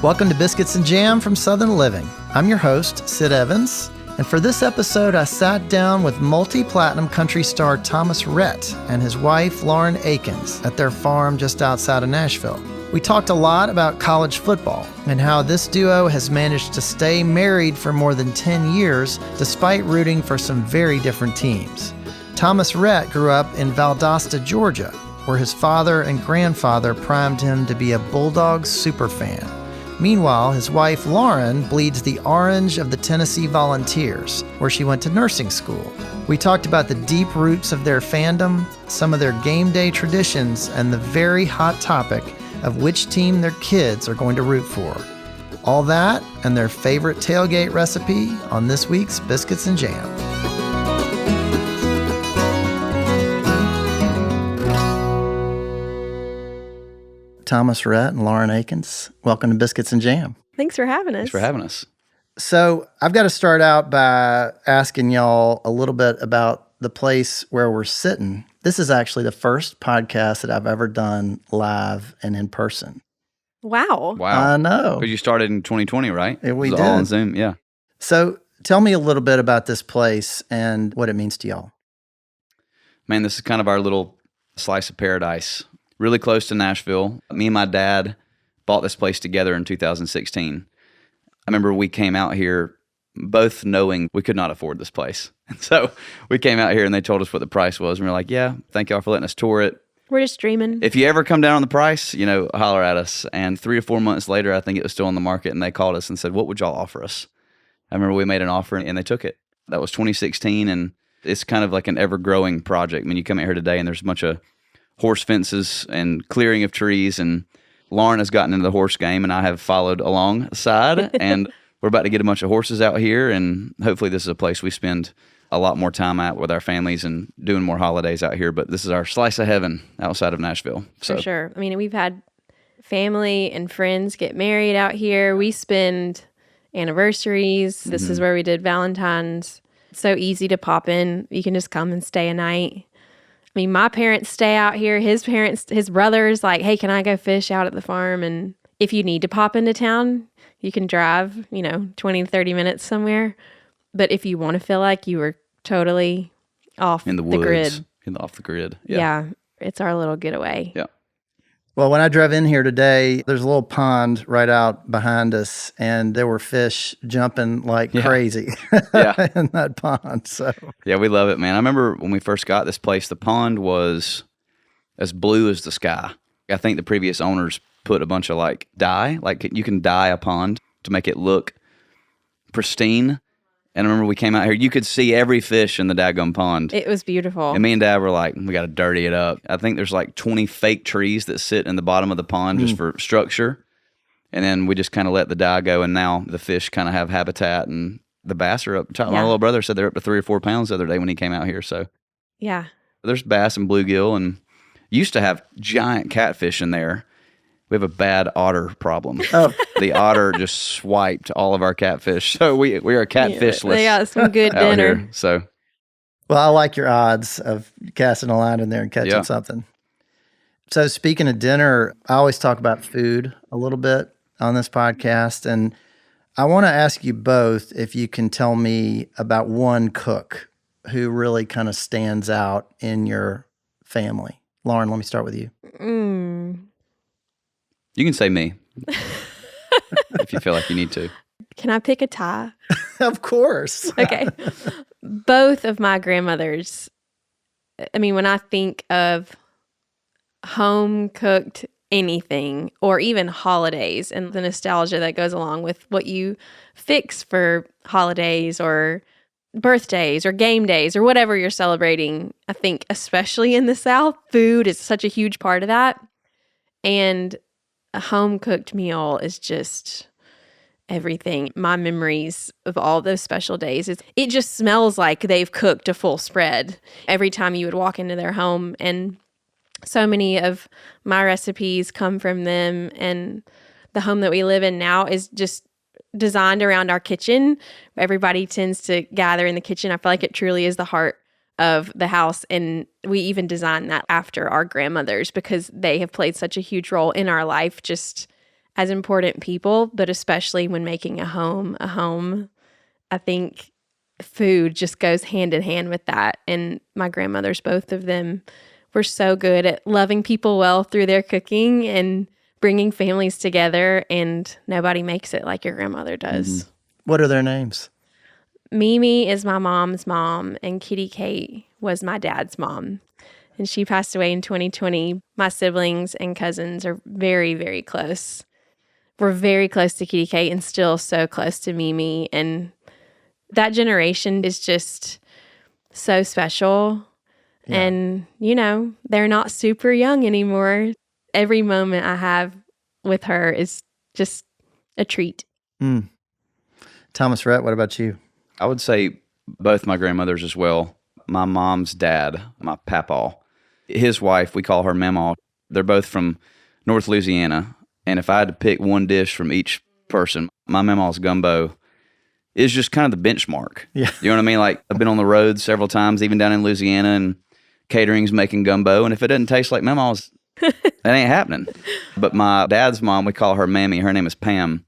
Welcome to Biscuits and Jam from Southern Living. I'm your host, Sid Evans, and for this episode, I sat down with multi-platinum country star Thomas Rhett and his wife, Lauren Akins, at their farm just outside of Nashville. We talked a lot about college football and how this duo has managed to stay married for more than 10 years despite rooting for some very different teams. Thomas Rhett grew up in Valdosta, Georgia, where his father and grandfather primed him to be a Bulldogs superfan. Meanwhile, his wife, Lauren, bleeds the orange of the Tennessee Volunteers, where she went to nursing school. We talked about the deep roots of their fandom, some of their game day traditions, and the very hot topic of which team their kids are going to root for. All that and their favorite tailgate recipe on this week's Biscuits and Jam. Thomas Rhett and Lauren Akins, welcome to Biscuits and Jam. Thanks for having us. Thanks for having us. So I've got to start out by asking y'all a little bit about the place where we're sitting. This is actually the first podcast that I've ever done live and in person. Wow. I know. But you started in 2020, right? We it was did. all on Zoom, yeah. So tell me a little bit about this place and what it means to y'all. Man, this is kind of our little slice of paradise. Really close to Nashville. Me and my dad bought this place together in 2016. I remember we came out here both knowing we could not afford this place. And so we came out here and they told us what the price was. And we were like, yeah, thank y'all for letting us tour it. We're just dreaming. If you ever come down on the price, holler at us. And 3 or 4 months later, I think it was still on the market, and they called us and said, what would y'all offer us? I remember we made an offer and they took it. That was 2016, and it's kind of like an ever-growing project. I mean, you come out here today and there's a bunch of horse fences and clearing of trees, and Lauren has gotten into the horse game, and I have followed alongside, and we're about to get a bunch of horses out here, and hopefully this is a place we spend a lot more time at with our families and doing more holidays out here. But this is our slice of heaven outside of Nashville. So. For sure. I mean, we've had family and friends get married out here. We spend anniversaries. This is where we did Valentine's. It's so easy to pop in. You can just come and stay a night. I mean, my parents stay out here. His brother's like, hey, can I go fish out at the farm? And if you need to pop into town, you can drive, 20 to 30 minutes somewhere. But if you want to feel like you were totally off in the woods, grid. Off the grid. Yeah, it's our little getaway. Yeah. Well, when I drove in here today, there's a little pond right out behind us, and there were fish jumping like crazy in that pond. So yeah, we love it, man. I remember when we first got this place, the pond was as blue as the sky. I think the previous owners put a bunch of dye, you can dye a pond to make it look pristine. And I remember we came out here, you could see every fish in the daggum pond. It was beautiful. And me and Dad were like, we got to dirty it up. I think there's 20 fake trees that sit in the bottom of the pond just for structure. And then we just kind of let the dye go. And now the fish kind of have habitat, and the bass are up. My little brother said they're up to 3 or 4 pounds the other day when he came out here. So yeah, there's bass and bluegill, and used to have giant catfish in there. We have a bad otter problem. Oh. The otter just swiped all of our catfish. So we are catfishless. They got some good dinner. Here, so. Well, I like your odds of casting a line in there and catching something. So speaking of dinner, I always talk about food a little bit on this podcast. And I want to ask you both if you can tell me about one cook who really kind of stands out in your family. Lauren, let me start with you. You can say me if you feel like you need to. Can I pick a tie? Of course. Okay. Both of my grandmothers, I mean, when I think of home-cooked anything, or even holidays and the nostalgia that goes along with what you fix for holidays or birthdays or game days or whatever you're celebrating, I think especially in the South, food is such a huge part of that. And a home-cooked meal is just everything. My memories of all those special days, it just smells like they've cooked a full spread every time you would walk into their home. And so many of my recipes come from them. And the home that we live in now is just designed around our kitchen. Everybody tends to gather in the kitchen. I feel like it truly is the heart of the house. And we even designed that after our grandmothers because they have played such a huge role in our life just as important people, but especially when making a home. I think food just goes hand in hand with that. And my grandmothers, both of them, were so good at loving people well through their cooking and bringing families together. And nobody makes it like your grandmother does. Mm-hmm. What are their names? Mimi is my mom's mom, and Kitty Kate was my dad's mom. And she passed away in 2020. My siblings and cousins are very, very close. We're very close to Kitty Kate and still so close to Mimi. And that generation is just so special. Yeah. And, they're not super young anymore. Every moment I have with her is just a treat. Thomas Rhett, what about you? I would say both my grandmothers as well. My mom's dad, my papaw, his wife, we call her Mamaw. They're both from North Louisiana. And if I had to pick one dish from each person, my Mamaw's gumbo is just kind of the benchmark. Yeah. You know what I mean? Like, I've been on the road several times, even down in Louisiana, and catering's making gumbo. And if it doesn't taste like Mamaw's, that ain't happening. But my dad's mom, we call her Mammy. Her name is Pam.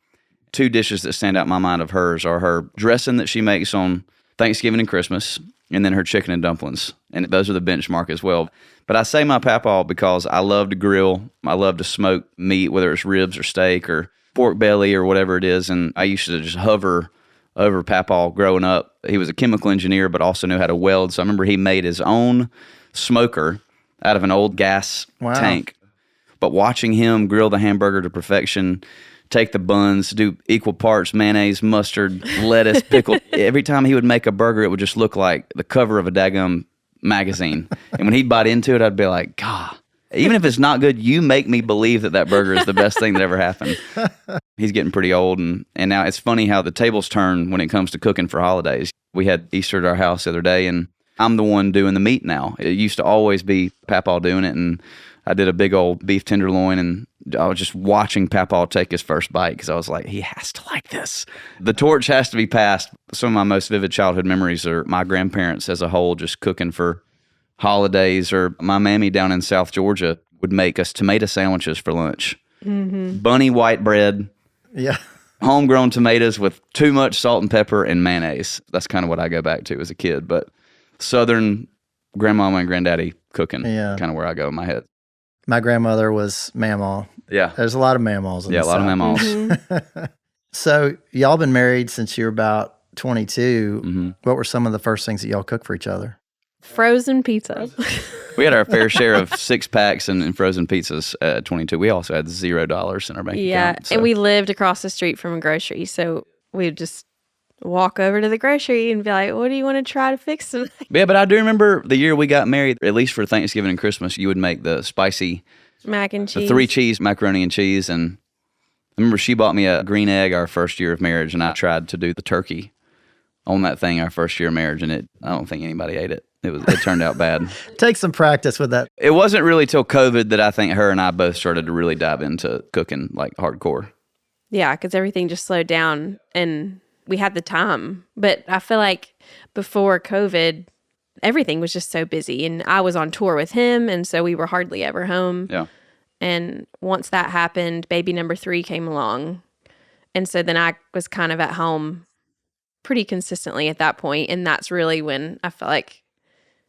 Two dishes that stand out in my mind of hers are her dressing that she makes on Thanksgiving and Christmas, and then her chicken and dumplings. And those are the benchmark as well. But I say my papaw because I love to grill. I love to smoke meat, whether it's ribs or steak or pork belly or whatever it is. And I used to just hover over papaw growing up. He was a chemical engineer, but also knew how to weld. So I remember he made his own smoker out of an old gas tank. But watching him grill the hamburger to perfection, take the buns, do equal parts mayonnaise, mustard, lettuce, pickle. Every time he would make a burger, it would just look like the cover of a daggum magazine. And when he'd bite into it, I'd be like, God, even if it's not good, you make me believe that burger is the best thing that ever happened. He's getting pretty old, and now it's funny how the tables turn when it comes to cooking for holidays. We had Easter at our house the other day, and I'm the one doing the meat now. It used to always be Papaw doing it, and I did a big old beef tenderloin, and I was just watching Papaw take his first bite because I was like, he has to like this. The torch has to be passed. Some of my most vivid childhood memories are my grandparents as a whole just cooking for holidays, or my mammy down in South Georgia would make us tomato sandwiches for lunch. Mm-hmm. Bunny white bread. Yeah. Homegrown tomatoes with too much salt and pepper and mayonnaise. That's kind of what I go back to as a kid. But Southern grandmama and granddaddy cooking, kind of where I go in my head. My grandmother was Mamaw. Yeah. There's a lot of Mamaws in the a lot South. of Mamaws. Mm-hmm. So y'all been married since you were about 22. Mm-hmm. What were some of the first things that y'all cooked for each other? Frozen pizza. We had our fair share of 6-packs and frozen pizzas at 22. We also had $0 in our bank account. So. And we lived across the street from a grocery, so we'd just walk over to the grocery and be like, what do you want to try to fix tonight? Yeah, but I do remember the year we got married, at least for Thanksgiving and Christmas, you would make the spicy mac and cheese. The 3-cheese macaroni and cheese. And I remember she bought me a green egg our first year of marriage, and I tried to do the turkey on that thing our first year of marriage, and I don't think anybody ate it. It turned out bad. Take some practice with that. It wasn't really till COVID that I think her and I both started to really dive into cooking like hardcore. Yeah, because everything just slowed down and we had the time. But I feel like before COVID, everything was just so busy. And I was on tour with him, and so we were hardly ever home. Yeah. And once that happened, baby number 3 came along. And so then I was kind of at home pretty consistently at that point. And that's really when I felt like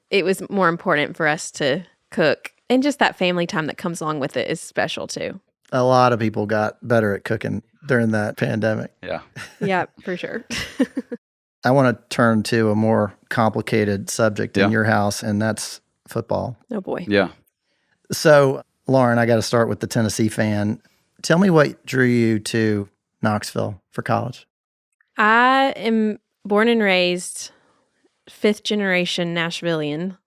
it was more important for us to cook. And just that family time that comes along with it is special too. A lot of people got better at cooking during that pandemic. Yeah. Yeah, for sure. I want to turn to a more complicated subject in your house, and that's football. Oh boy. Yeah. So, Lauren, I got to start with the Tennessee fan. Tell me what drew you to Knoxville for college. I am born and raised 5th generation Nashvilleian.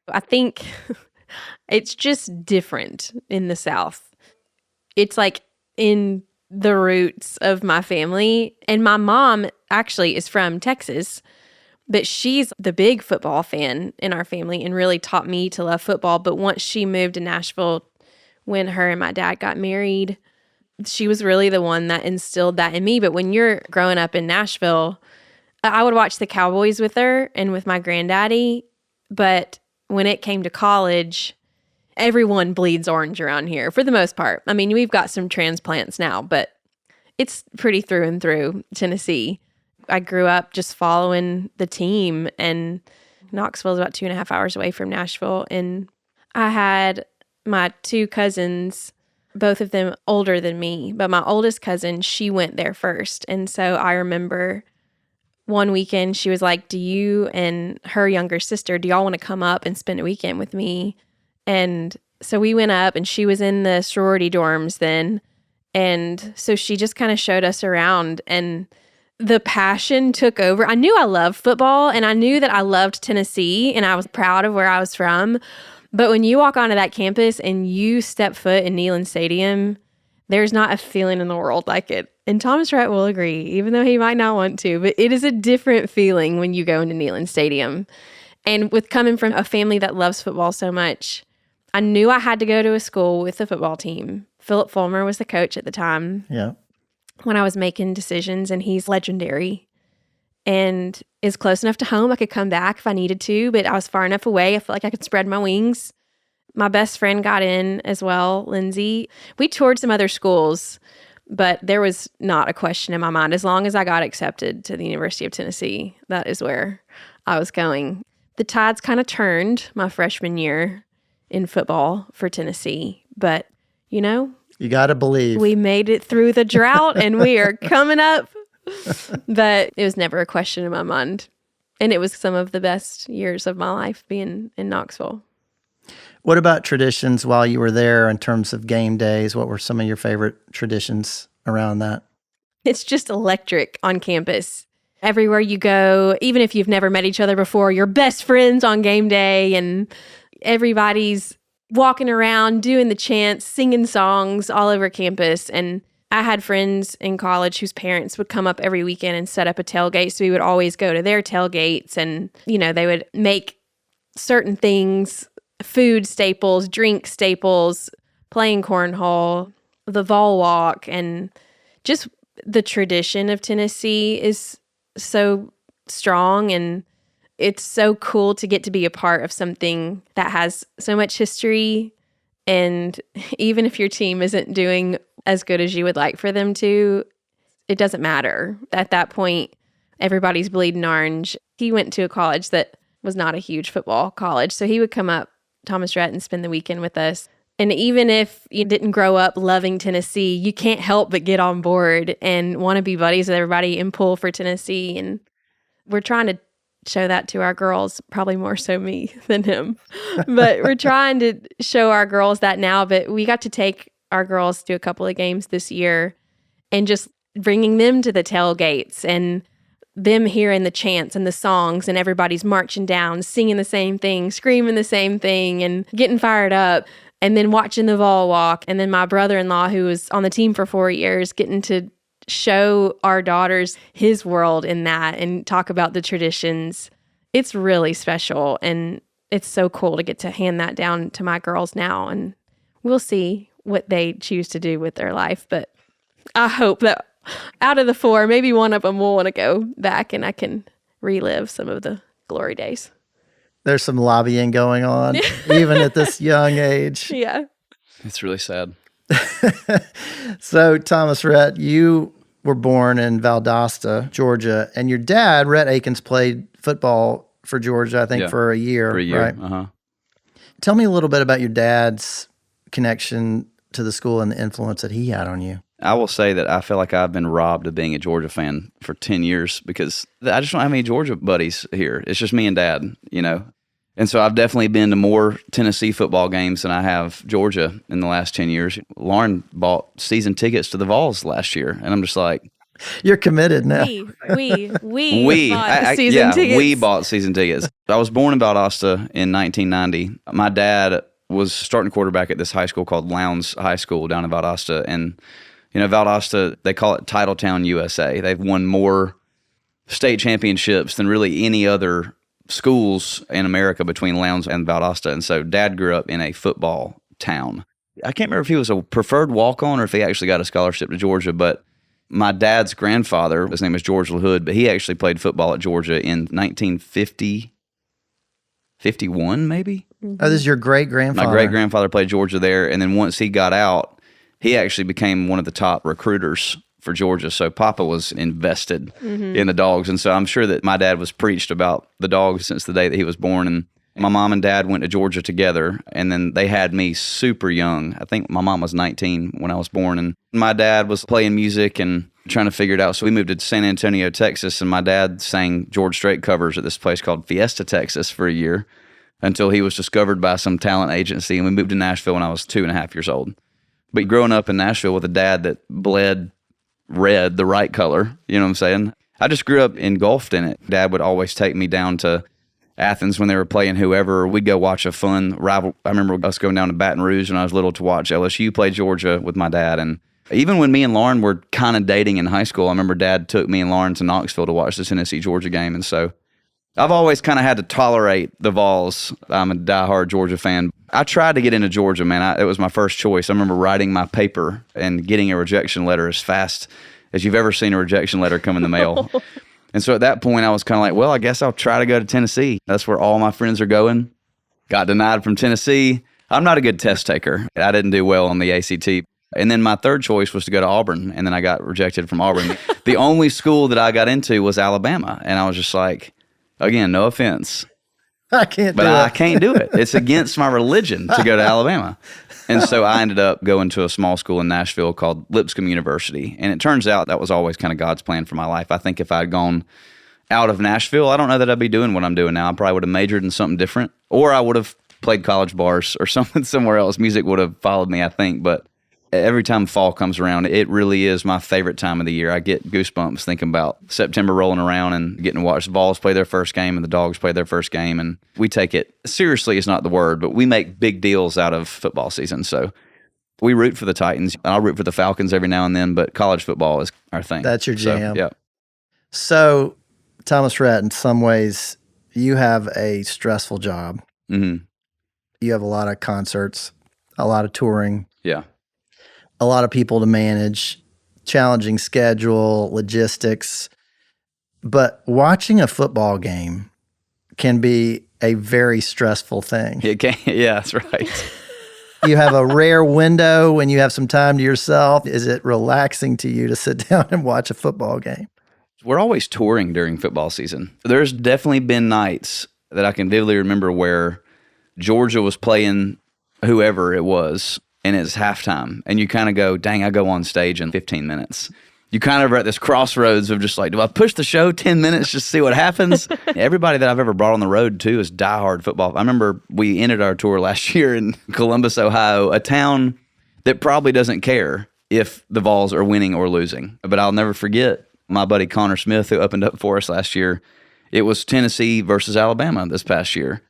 I think it's just different in the South. It's like in the roots of my family. And my mom actually is from Texas, but she's the big football fan in our family and really taught me to love football. But once she moved to Nashville, when her and my dad got married, she was really the one that instilled that in me. But when you're growing up in Nashville, I would watch the Cowboys with her and with my granddaddy. But when it came to college, everyone bleeds orange around here for the most part. I mean, we've got some transplants now, but it's pretty through and through Tennessee. I grew up just following the team, and Knoxville is about 2.5 hours away from Nashville. And I had my 2 cousins, both of them older than me, but my oldest cousin, she went there first. And so I remember one weekend she was like, do you and her younger sister, do y'all want to come up and spend a weekend with me? And so we went up, and she was in the sorority dorms then. And so she just kind of showed us around, and the passion took over. I knew I loved football, and I knew that I loved Tennessee, and I was proud of where I was from. But when you walk onto that campus and you step foot in Neyland Stadium, there's not a feeling in the world like it. And Thomas Rhett will agree, even though he might not want to, but it is a different feeling when you go into Neyland Stadium. And with coming from a family that loves football so much, I knew I had to go to a school with a football team. Philip Fulmer was the coach at the time. Yeah. When I was making decisions, and he's legendary and is close enough to home. I could come back if I needed to, but I was far enough away. I felt like I could spread my wings. My best friend got in as well, Lindsay. We toured some other schools, but there was not a question in my mind. As long as I got accepted to the University of Tennessee, that is where I was going. The tides kind of turned my freshman year in football for Tennessee, but you got to believe. We made it through the drought, and we are coming up. But it was never a question in my mind. And it was some of the best years of my life being in Knoxville. What about traditions while you were there in terms of game days? What were some of your favorite traditions around that? It's just electric on campus. Everywhere you go, even if you've never met each other before, you're best friends on game day, and everybody's walking around, doing the chants, singing songs all over campus. And I had friends in college whose parents would come up every weekend and set up a tailgate. So we would always go to their tailgates, and, they would make certain things, food staples, drink staples, playing cornhole, the vol walk, and just the tradition of Tennessee is so strong, and it's so cool to get to be a part of something that has so much history. And even if your team isn't doing as good as you would like for them to, it doesn't matter. At that point, everybody's bleeding orange. He went to a college that was not a huge football college, so he would come up, Thomas Rhett, and spend the weekend with us. And even if you didn't grow up loving Tennessee, you can't help but get on board and want to be buddies with everybody and pull for Tennessee. And we're trying to show that to our girls, probably more so me than him. But we're trying to show our girls that now. But we got to take our girls to a couple of games this year, and just bringing them to the tailgates and them hearing the chants and the songs, and everybody's marching down, singing the same thing, screaming the same thing, and getting fired up. And then watching the vol walk. And then my brother-in-law, who was on the team for 4 years, getting to show our daughters his world in that and talk about the traditions. It's really special, and it's so cool to get to hand that down to my girls now. And we'll see what they choose to do with their life. But I hope that out of the 4, maybe one of them will want to go back, and I can relive some of the glory days. There's some lobbying going on, even at this young age. Yeah. It's really sad. So, Thomas Rhett, you were born in Valdosta, Georgia, and your dad, Rhett Akins, played football for Georgia, I think, for a year. For a year, right? uh-huh. Tell me a little bit about your dad's connection to the school and the influence that he had on you. I will say that I feel like I've been robbed of being a Georgia fan for 10 years because I just don't have any Georgia buddies here. It's just me and Dad, And so I've definitely been to more Tennessee football games than I have Georgia in the last 10 years. Lauren bought season tickets to the Vols last year, and I'm just like... You're committed now. We bought season tickets. We bought season tickets. I was born in Valdosta in 1990. My dad was starting quarterback at this high school called Lowndes High School down in Valdosta, and Valdosta, they call it Titletown, USA. They've won more state championships than really any other schools in America between Lowndes and Valdosta. And so Dad grew up in a football town. I can't remember if he was a preferred walk-on or if he actually got a scholarship to Georgia, but my dad's grandfather, his name is George LaHood, but he actually played football at Georgia in 1954 51 maybe. Oh, this is your great-grandfather. My great-grandfather played Georgia there, and then once he got out, he actually became one of the top recruiters for Georgia. So Papa was invested in the Dogs, and so I'm sure that my dad was preached about the Dogs since the day that he was born. And my mom and dad went to Georgia together, and then they had me super young. I think my mom was 19 when I was born, and my dad was playing music and trying to figure it out. So we moved to San Antonio, Texas, and my dad sang George Strait covers at this place called Fiesta, Texas for a year until he was discovered by some talent agency, and we moved to Nashville when I was 2.5 years old. But growing up in Nashville with a dad that bled red, the right color, you know what I'm saying? I just grew up engulfed in it. Dad would always take me down to Athens when they were playing whoever. We'd go watch a fun rival. I remember us going down to Baton Rouge when I was little to watch LSU play Georgia with my dad. And even when me and Lauren were kind of dating in high school, I remember Dad took me and Lauren to Knoxville to watch the Tennessee-Georgia game. And so I've always kind of had to tolerate the Vols. I'm a diehard Georgia fan. I tried to get into Georgia, man. It was my first choice. I remember writing my paper and getting a rejection letter as fast as you've ever seen a rejection letter come in the mail. And so at that point, I was kind of like, well, I guess I'll try to go to Tennessee. That's where all my friends are going. Got denied from Tennessee. I'm not a good test taker. I didn't do well on the ACT. And then my third choice was to go to Auburn, and then I got rejected from Auburn. The only school that I got into was Alabama, and I was just like, again, no offense, I can't do it. but I can't do it. It's against my religion to go to Alabama. And so I ended up going to a small school in Nashville called Lipscomb University. And it turns out that was always kind of God's plan for my life. I think if I'd gone out of Nashville, I don't know that I'd be doing what I'm doing now. I probably would have majored in something different, or I would have played college bars or something somewhere else. Music would have followed me, I think. But every time fall comes around, it really is my favorite time of the year. I get goosebumps thinking about September rolling around and getting to watch the Vols play their first game and the Dogs play their first game. And we take it seriously is not the word, but we make big deals out of football season. So we root for the Titans. I'll root for the Falcons every now and then, but college football is our thing. That's your jam. So, yeah. So, Thomas Rhett, in some ways, you have a stressful job. Mm-hmm. You have a lot of concerts, a lot of touring. Yeah. A lot of people to manage, challenging schedule, logistics. But watching a football game can be a very stressful thing. It can, yeah, that's right. You have a rare window when you have some time to yourself. Is it relaxing to you to sit down and watch a football game? We're always touring during football season. There's definitely been nights that I can vividly remember where Georgia was playing whoever it was, and it's halftime, and you kind of go, dang, I go on stage in 15 minutes. You kind of are at this crossroads of just like, do I push the show 10 minutes just to see what happens? Everybody that I've ever brought on the road, too, is diehard football. I remember we ended our tour last year in Columbus, Ohio, a town that probably doesn't care if the Vols are winning or losing. But I'll never forget my buddy Connor Smith, who opened up for us last year. It was Tennessee versus Alabama this past year.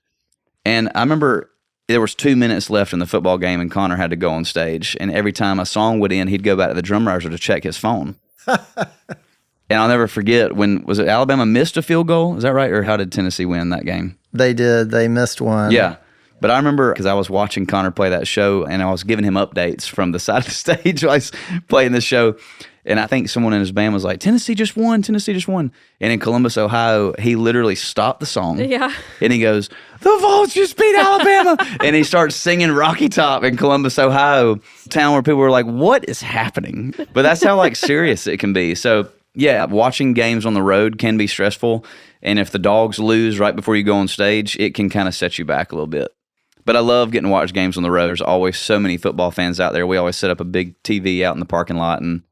And I remember there was 2 minutes left in the football game, and Connor had to go on stage. And every time a song would end, he'd go back to the drum riser to check his phone. And I'll never forget was it Alabama missed a field goal? Is that right? Or how did Tennessee win that game? They did. They missed one. Yeah. But I remember because I was watching Connor play that show, and I was giving him updates from the side of the stage while I was playing this show. And I think someone in his band was like, Tennessee just won. Tennessee just won. And in Columbus, Ohio, he literally stopped the song. Yeah. And he goes, the Vols just beat Alabama. And he starts singing Rocky Top in Columbus, Ohio, town where people were like, what is happening? But that's how like serious it can be. So yeah, watching games on the road can be stressful. And if the Dogs lose right before you go on stage, it can kind of set you back a little bit. But I love getting to watch games on the road. There's always so many football fans out there. We always set up a big TV out in the parking lot, and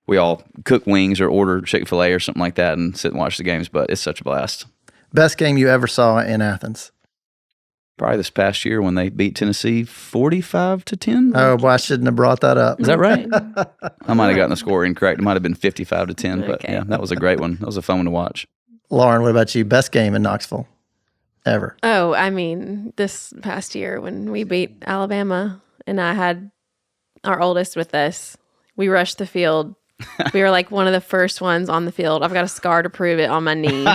we all cook wings or order Chick-fil-A or something like that and sit and watch the games, but it's such a blast. Best game you ever saw in Athens? Probably this past year when they beat Tennessee 45-10. Oh, well, I shouldn't have brought that up. Is that right? I might have gotten the score incorrect. It might have been 55-10, but Okay. yeah, that was a great one. That was a fun one to watch. Lauren, what about you? Best game in Knoxville ever? Oh, I mean, this past year when we beat Alabama and I had our oldest with us, we rushed the field. We were like one of the first ones on the field. I've got a scar to prove it on my knee.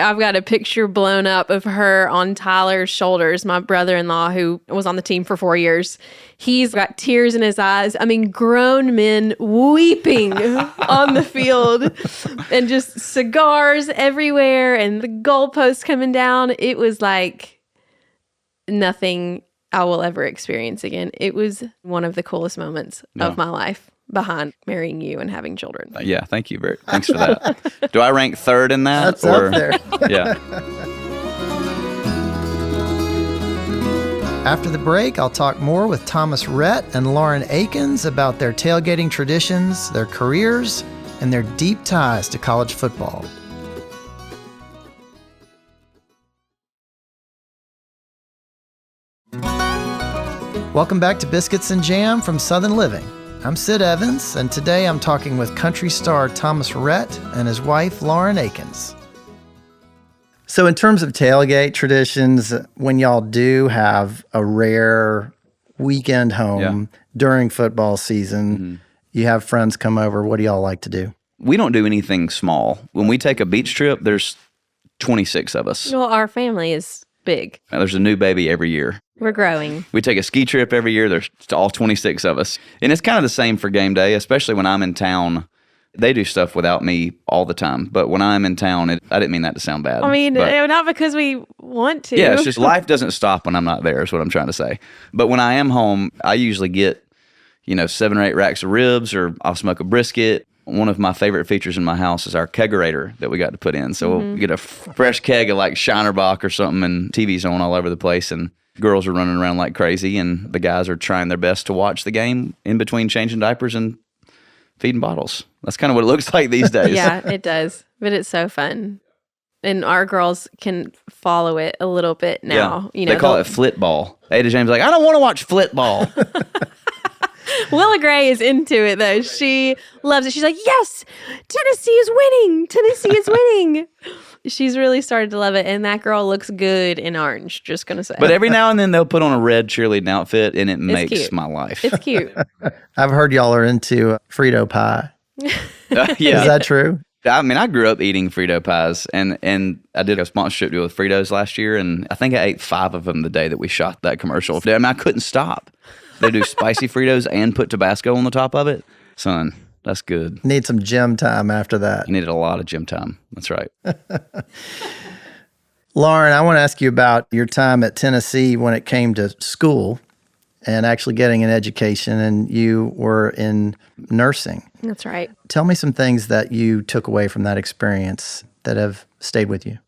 I've got a picture blown up of her on Tyler's shoulders, my brother-in-law, who was on the team for 4 years. He's got tears in his eyes. I mean, grown men weeping on the field and just cigars everywhere and the goalposts coming down. It was like nothing I will ever experience again. It was one of the coolest moments of my life, behind marrying you and having children. Yeah, thank you, Bert. Thanks for that. Do I rank third in that? That's up there. Yeah. After the break, I'll talk more with Thomas Rhett and Lauren Akins about their tailgating traditions, their careers, and their deep ties to college football. Welcome back to Biscuits and Jam from Southern Living. I'm Sid Evans, and today I'm talking with country star Thomas Rhett and his wife, Lauren Akins. So in terms of tailgate traditions, when y'all do have a rare weekend home during football season, you have friends come over, what do y'all like to do? We don't do anything small. When we take a beach trip, there's 26 of us. Well, our family is big. There's a new baby every year. We're growing. We take a ski trip every year. There's all 26 of us. And it's kind of the same for game day, especially when I'm in town. They do stuff without me all the time. But when I'm in town, I didn't mean that to sound bad. I mean, not because we want to. Yeah, it's just life doesn't stop when I'm not there is what I'm trying to say. But when I am home, I usually get, 7 or 8 racks of ribs, or I'll smoke a brisket. One of my favorite features in my house is our kegerator that we got to put in. So we'll get a fresh keg of like Shinerbach or something, and TV's on all over the place, and girls are running around like crazy, and the guys are trying their best to watch the game in between changing diapers and feeding bottles. That's kind of what it looks like these days. Yeah, it does. But it's so fun. And our girls can follow it a little bit now. Yeah. They call it flitball. Ada James is like, I don't want to watch flitball. Willa Gray is into it, though. She loves it. She's like, yes, Tennessee is winning. Tennessee is winning. She's really started to love it. And that girl looks good in orange, just going to say. But every now and then they'll put on a red cheerleading outfit, and it makes cute. my life. It's cute. I've heard y'all are into Frito Pie. Yeah. Is that true? I mean, I grew up eating Frito Pies, and I did a sponsorship deal with Fritos last year, and I think I ate 5 of them the day that we shot that commercial. I mean, I couldn't stop. They do spicy Fritos and put Tabasco on the top of it. Son, that's good. Need some gym time after that. You needed a lot of gym time. That's right. Lauren, I want to ask you about your time at Tennessee when it came to school and actually getting an education, and you were in nursing. That's right. Tell me some things that you took away from that experience that have stayed with you.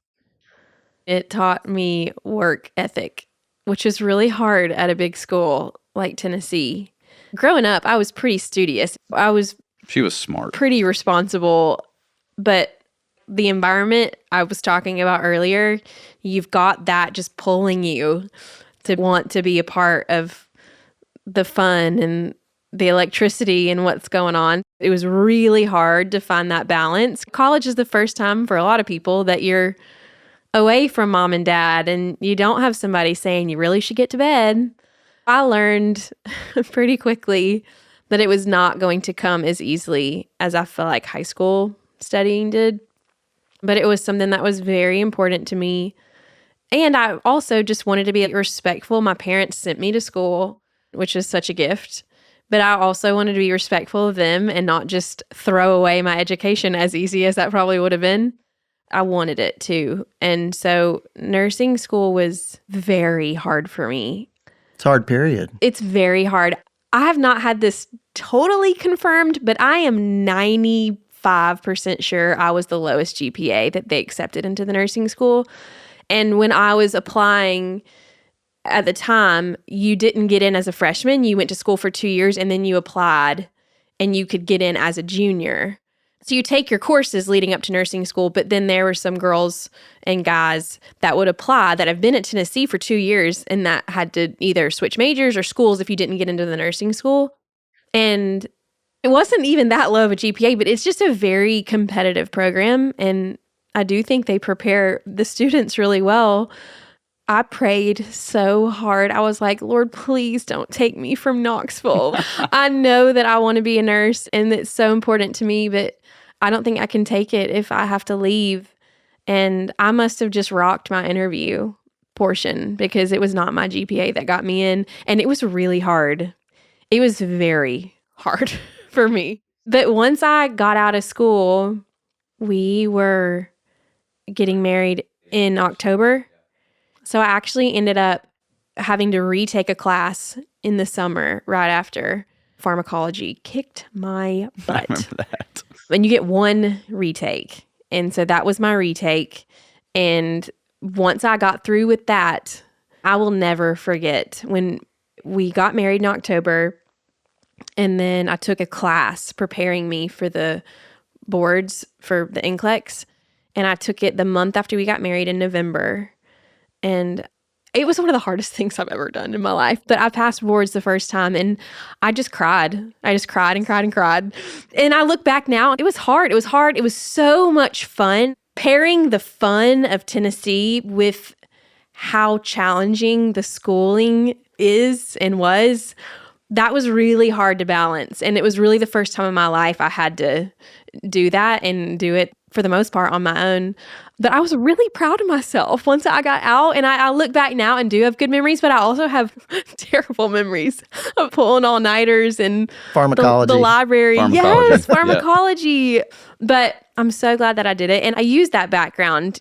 It taught me work ethic, which is really hard at a big school like Tennessee. Growing up, I was pretty studious. She was smart. Pretty responsible, but the environment I was talking about earlier, you've got that just pulling you to want to be a part of the fun and the electricity and what's going on. It was really hard to find that balance. College is the first time for a lot of people that you're away from mom and dad and you don't have somebody saying you really should get to bed. I learned pretty quickly that it was not going to come as easily as I feel like high school studying did. But it was something that was very important to me. And I also just wanted to be respectful. My parents sent me to school, which is such a gift. But I also wanted to be respectful of them and not just throw away my education as easy as that probably would have been. I wanted it too. And so nursing school was very hard for me. It's a hard period. It's very hard. I have not had this totally confirmed, but I am 95% sure I was the lowest GPA that they accepted into the nursing school. And when I was applying at the time, you didn't get in as a freshman. You went to school for 2 years and then you applied and you could get in as a junior. So you take your courses leading up to nursing school, but then there were some girls and guys that would apply that have been at Tennessee for 2 years and that had to either switch majors or schools if you didn't get into the nursing school. And it wasn't even that low of a GPA, but it's just a very competitive program. And I do think they prepare the students really well. I prayed so hard. I was like, Lord, please don't take me from Knoxville. I know that I want to be a nurse and it's so important to me, but I don't think I can take it if I have to leave. And I must have just rocked my interview portion because it was not my GPA that got me in. And it was really hard. It was very hard for me. But once I got out of school, we were getting married in October. So I actually ended up having to retake a class in the summer right after. Pharmacology kicked my butt. I remember that. And you get one retake. And so that was my retake. And once I got through with that, I will never forget when we got married in October. And then I took a class preparing me for the boards for the NCLEX. And I took it the month after we got married in November. And it was one of the hardest things I've ever done in my life. But I passed boards the first time and I just cried. I just cried and cried and cried. And I look back now, it was hard. It was hard. It was so much fun. Pairing the fun of Tennessee with how challenging the schooling is and was, that was really hard to balance. And it was really the first time in my life I had to do that and do it for the most part on my own. But I was really proud of myself once I got out. And I look back now and do have good memories, but I also have terrible memories of pulling all-nighters and Pharmacology. The library. Pharmacology. Yes, pharmacology. But I'm so glad that I did it. And I used that background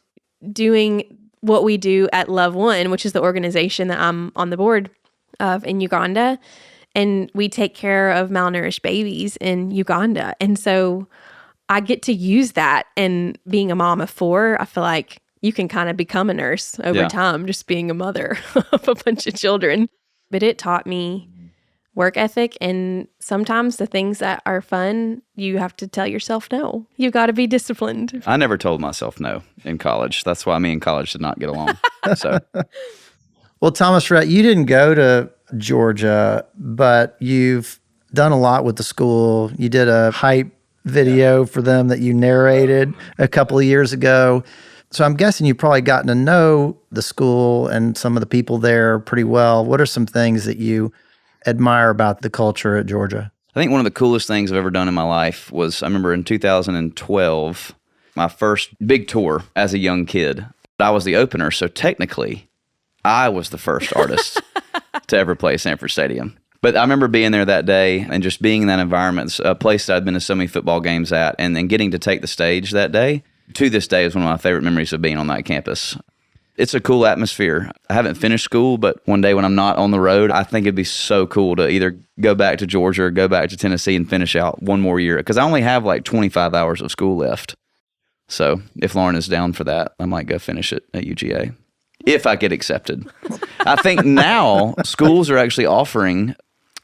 doing what we do at Love One, which is the organization that I'm on the board of in Uganda. And we take care of malnourished babies in Uganda. And so I get to use that. And being a mom of 4, I feel like you can kind of become a nurse over time, just being a mother of a bunch of children. But it taught me work ethic. And sometimes the things that are fun, you have to tell yourself no. You got to be disciplined. I never told myself no in college. That's why me and college did not get along. So, Well, Thomas Rhett, you didn't go to Georgia, but you've done a lot with the school. You did a hype video for them that you narrated a couple of years ago. So I'm guessing you've probably gotten to know the school and some of the people there pretty well. What are some things that you admire about the culture at Georgia? I think one of the coolest things I've ever done in my life was, I remember in 2012, my first big tour as a young kid. I was the opener, so technically, I was the first artist to ever play Sanford Stadium. But I remember being there that day and just being in that environment. It's a place that I'd been to so many football games at, and then getting to take the stage that day, to this day, is one of my favorite memories of being on that campus. It's a cool atmosphere. I haven't finished school, but one day when I'm not on the road, I think it'd be so cool to either go back to Georgia or go back to Tennessee and finish out one more year, because I only have like 25 hours of school left. So if Lauren is down for that, I might go finish it at UGA if I get accepted. I think now schools are actually offering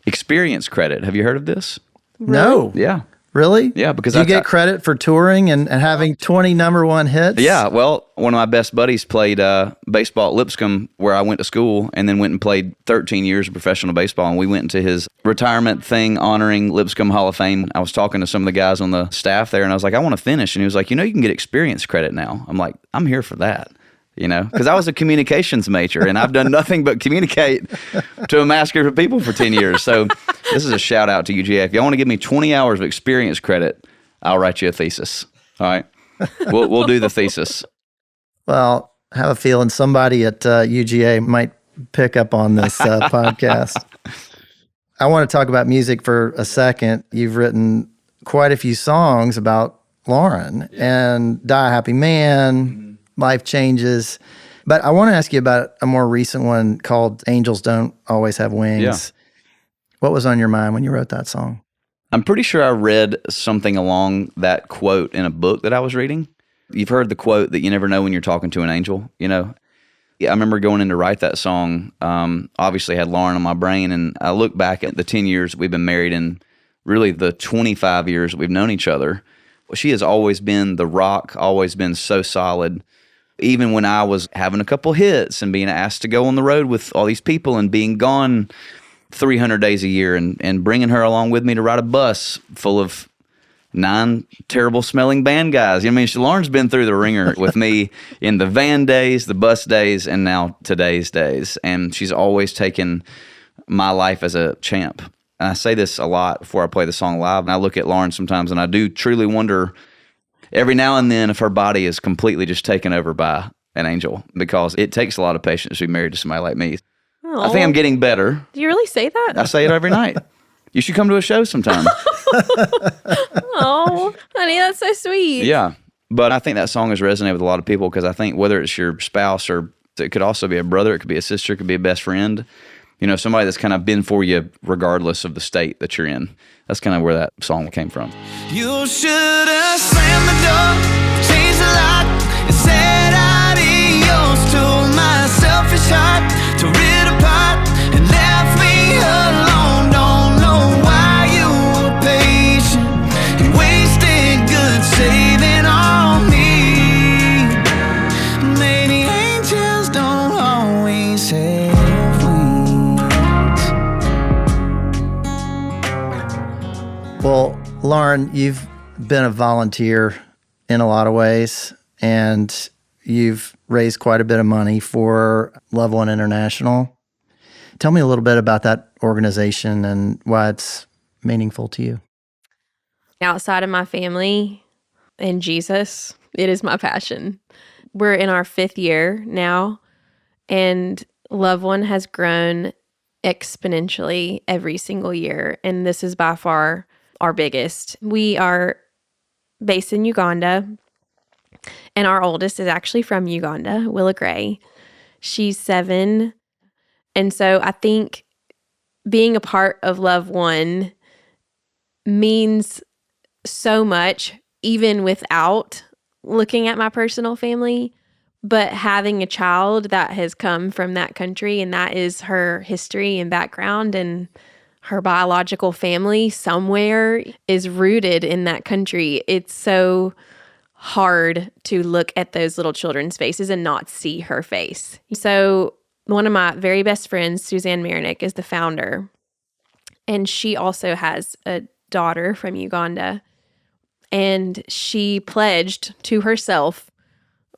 experience credit. Have you heard of this? No. Yeah. Really? Yeah, because do you get credit for touring and having 20 number one hits? Yeah, well, one of my best buddies played baseball at Lipscomb, where I went to school, and then went and played 13 years of professional baseball. And we went into his retirement thing honoring Lipscomb Hall of Fame. I was talking to some of the guys on the staff there, and I was like, I want to finish. And he was like, you can get experience credit now. I'm like, I'm here for that. Because I was a communications major, and I've done nothing but communicate to a mass group of people for 10 years. So this is a shout out to UGA. If y'all want to give me 20 hours of experience credit, I'll write you a thesis. All right? We'll do the thesis. Well, I have a feeling somebody at UGA might pick up on this podcast. I want to talk about music for a second. You've written quite a few songs about Lauren and Die a Happy Man, Life Changes. But I want to ask you about a more recent one called Angels Don't Always Have Wings. Yeah. What was on your mind when you wrote that song? I'm pretty sure I read something along that quote in a book that I was reading. You've heard the quote that you never know when you're talking to an angel, Yeah, I remember going in to write that song. Obviously had Lauren on my brain, and I look back at the 10 years we've been married and really the 25 years that we've known each other. Well, she has always been the rock, always been so solid. Even when I was having a couple hits and being asked to go on the road with all these people and being gone 300 days a year and bringing her along with me to ride a bus full of 9 terrible smelling band guys. Lauren's been through the ringer with me in the van days, the bus days, and now today's days. And she's always taken my life as a champ. And I say this a lot before I play the song live. And I look at Lauren sometimes and I do truly wonder every now and then if her body is completely just taken over by an angel, because it takes a lot of patience to be married to somebody like me. I think I'm getting better. Do you really say that? I say it every night. You should come to a show sometime. Oh, honey, that's so sweet. Yeah. But I think that song has resonated with a lot of people because I think whether it's your spouse or it could also be a brother, it could be a sister, it could be a best friend, somebody that's kind of been for you regardless of the state that you're in. That's kind of where that song came from. You should have slammed the door, changed the lock, and said adios to my selfish heart, to rid apart, and left me alone. Don't know why you were patient and wasted good saving on me. Maybe angels don't always have wings. Well, Lauren, you've been a volunteer in a lot of ways, and you've raised quite a bit of money for Love One International. Tell me a little bit about that organization and why it's meaningful to you. Outside of my family and Jesus, it is my passion. We're in our 5th year now, and Love One has grown exponentially every single year, and this is by far our biggest. We are based in Uganda, and our oldest is actually from Uganda, Willa Gray. She's 7. And so I think being a part of Love One means so much, even without looking at my personal family. But having a child that has come from that country, and that is her history and background, and her biological family somewhere is rooted in that country. It's so hard to look at those little children's faces and not see her face. So one of my very best friends, Suzanne Marinick, is the founder. And she also has a daughter from Uganda. And she pledged to herself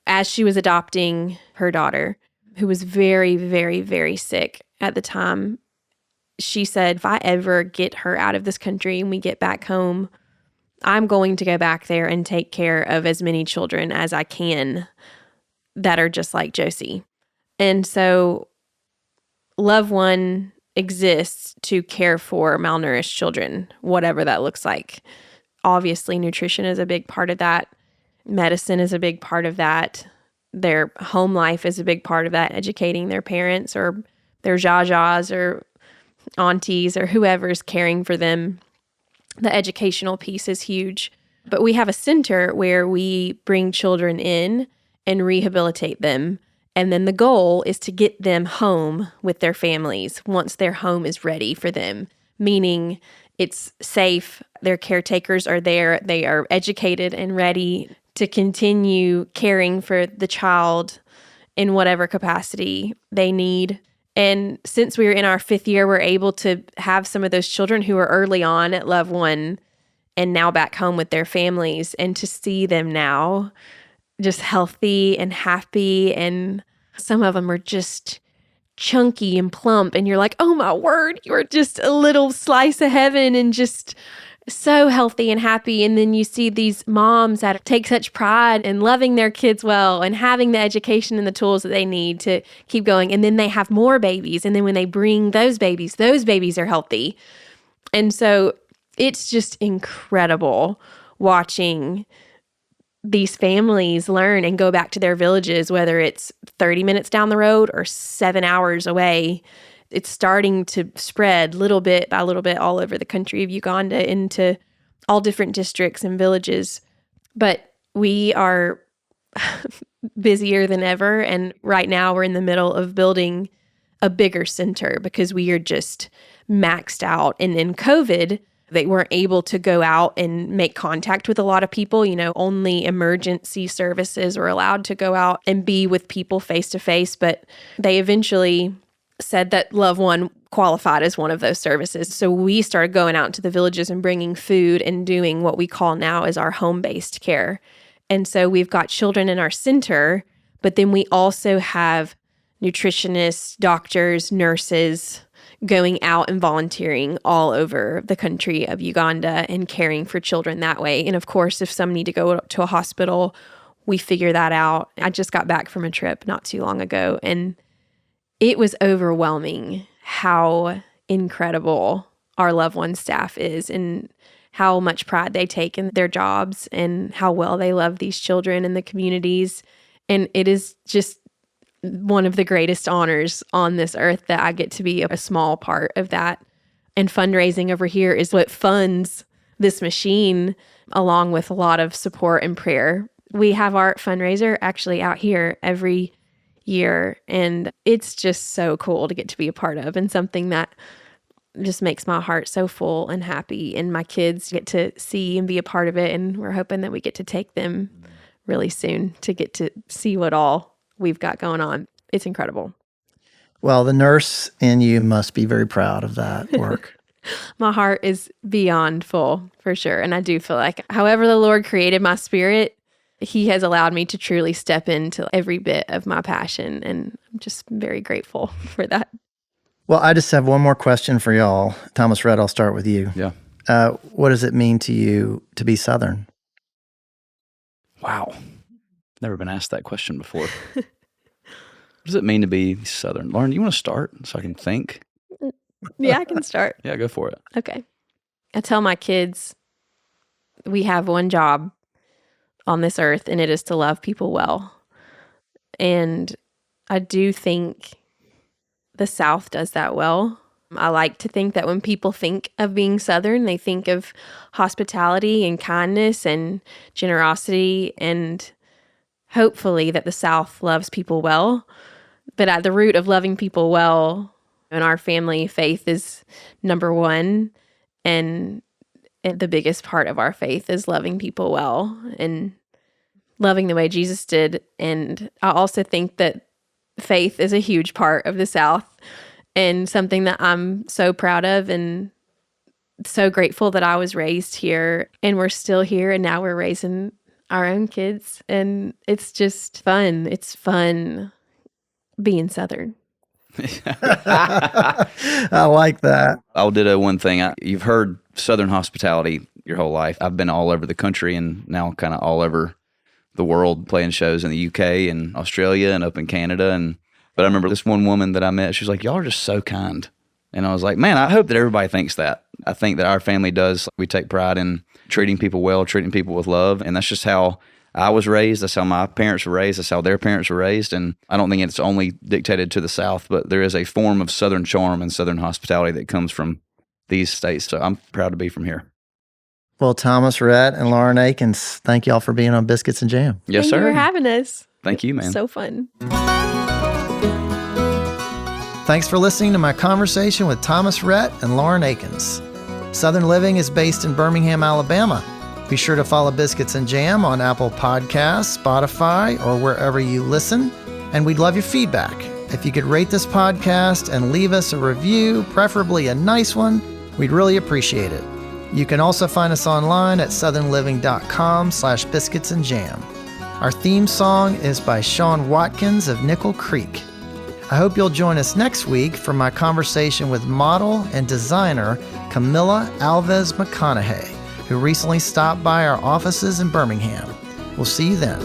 as she was adopting her daughter, who was very, very, very sick at the time. She said, if I ever get her out of this country and we get back home, I'm going to go back there and take care of as many children as I can that are just like Josie. And so Love One exists to care for malnourished children, whatever that looks like. Obviously, nutrition is a big part of that. Medicine is a big part of that. Their home life is a big part of that, educating their parents or their jajas or aunties or whoever's caring for them. The educational piece is huge. But we have a center where we bring children in and rehabilitate them. And then the goal is to get them home with their families once their home is ready for them, meaning it's safe, their caretakers are there, they are educated and ready to continue caring for the child in whatever capacity they need. And since we were in our 5th year, we're able to have some of those children who were early on at Love One and now back home with their families, and to see them now just healthy and happy. And some of them are just chunky and plump. And you're like, oh my word, you're just a little slice of heaven and just so healthy and happy. And then you see these moms that take such pride in loving their kids well and having the education and the tools that they need to keep going. And then they have more babies. And then when they bring those babies are healthy. And so it's just incredible watching these families learn and go back to their villages, whether it's 30 minutes down the road or 7 hours away. It's starting to spread little bit by little bit all over the country of Uganda into all different districts and villages. But we are busier than ever. And right now we're in the middle of building a bigger center because we are just maxed out. And in COVID, they weren't able to go out and make contact with a lot of people. Only emergency services were allowed to go out and be with people face to face. But they eventually said that Love One qualified as one of those services. So we started going out into the villages and bringing food and doing what we call now as our home-based care. And so we've got children in our center, but then we also have nutritionists, doctors, nurses going out and volunteering all over the country of Uganda and caring for children that way. And of course, if some need to go to a hospital, we figure that out. I just got back from a trip not too long ago, and it was overwhelming how incredible our loved one staff is and how much pride they take in their jobs and how well they love these children and the communities. And it is just one of the greatest honors on this earth that I get to be a small part of that. And fundraising over here is what funds this machine, along with a lot of support and prayer. We have our fundraiser actually out here every year, and it's just so cool to get to be a part of, and something that just makes my heart so full and happy. And my kids get to see and be a part of it, and we're hoping that we get to take them really soon to get to see what all we've got going on. It's incredible. Well, the nurse in you must be very proud of that work. My heart is beyond full, for sure. And I do feel like however the Lord created my spirit, He has allowed me to truly step into every bit of my passion. And I'm just very grateful for that. Well, I just have one more question for y'all. Thomas Rhett, I'll start with you. Yeah. What does it mean to you to be Southern? Wow. Never been asked that question before. What does it mean to be Southern? Lauren, you want to start so I can think? Yeah, I can start. Yeah, go for it. Okay. I tell my kids we have one job on this earth, and it is to love people well. And I do think the South does that well. I like to think that when people think of being Southern, they think of hospitality and kindness and generosity, and hopefully that the South loves people well. But at the root of loving people well in our family, faith is number one. And the biggest part of our faith is loving people well and loving the way Jesus did. And I also think that faith is a huge part of the South, and something that I'm so proud of and so grateful that I was raised here and we're still here, and now we're raising our own kids, and it's just fun. It's fun being Southern. I like that. I'll ditto one thing. You've heard Southern hospitality your whole life. I've been all over the country and now kind of all over the world playing shows in the UK and Australia and up in Canada. But I remember this one woman that I met, she was like, y'all are just so kind. And I was like, man, I hope that everybody thinks that. I think that our family does. We take pride in treating people well, treating people with love. And that's just how I was raised. That's how my parents were raised. That's how their parents were raised. And I don't think it's only dictated to the South, but there is a form of Southern charm and Southern hospitality that comes from these states. So I'm proud to be from here. Well, Thomas Rhett and Lauren Akins, thank y'all for being on Biscuits and Jam. Yes, Thank sir. you for having us. Thank you, man. So fun. Thanks for listening to my conversation with Thomas Rhett and Lauren Akins. Southern Living is based in Birmingham, Alabama. Be sure to follow Biscuits and Jam on Apple Podcasts, Spotify, or wherever you listen. And we'd love your feedback. If you could rate this podcast and leave us a review, preferably a nice one, we'd really appreciate it. You can also find us online at southernliving.com/biscuitsandjam. Our theme song is by Sean Watkins of Nickel Creek. I hope you'll join us next week for my conversation with model and designer Camilla Alves McConaughey, who recently stopped by our offices in Birmingham. We'll see you then.